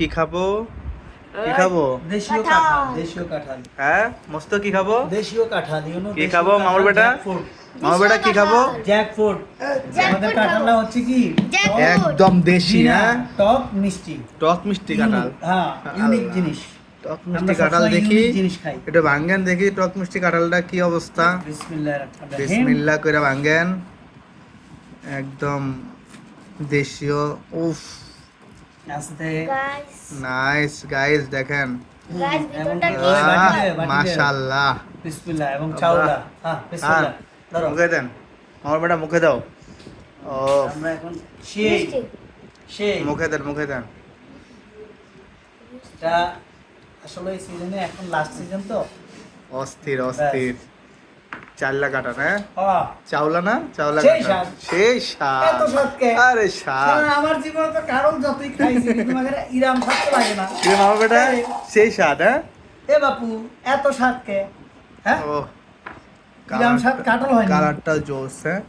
কি খাবো কি খাবো? দেশীয় কাঁঠাল, দেশীয় কাঁঠাল। হ্যাঁ মস্ত কি খাবো? দেশীয় কাঁঠাল, ইউ নো কি খাবো মামুর বেটা? জ্যাকফ্রুট। মামুর বেটা কি খাবো? জ্যাকফ্রুট। আমাদের কাঁঠালটা হচ্ছে কি? একদম দেশি না, টক মিষ্টি। টক মিষ্টি কাঁঠাল। হ্যাঁ, ইউনিক আল্লাহ। জিনিস। টক আমরা মিষ্টি কাঁঠাল সবসময় দেখি, ইউনিক জিনিস খাই। এটা ভাঙ্গেন দেখি টক মিষ্টি কাঁঠালটা কি অবস্থা। বিসমিল্লাহির রহমানির রহিম। বিসমিল্লাহ করে ভাঙ্গেন, একদম দেশীয়। উফ আস্তে। নাইস গাইস, দেখেন গাইস ভিতরটা কি? মাশাআল্লাহ। বিসমিল্লাহ এবং চাউলা। হ্যাঁ, বিসমিল্লাহ। ধরো। মুখে দেন আমার বেটা, মুখে দাও। ও আমরা এখন সেই মিষ্টি। সেই মুখে দেন, মুখে দেন। এটা আসলে এই সিজনে এখন লাস্ট সিজন তো। অস্থির অস্থির। চাল্লা কাটা না, হ্যাঁ। চাওলা না, চাওলা সেই কাটা। স্বাদ। সেই স্বাদ। এত স্বাদ কে? আরে স্বাদ। আমার জীবনে তো কারণ যতই খাইছি কিন্তু আমাদের ইরাম স্বাদ তো লাগে না। কি আমার বেটা, সেই স্বাদ। হ্যাঁ এ বাপু, এত স্বাদ কে? হ্যাঁ, ও ইরাম স্বাদ কাটল হয় না। কালারটা জোস। হ্যাঁ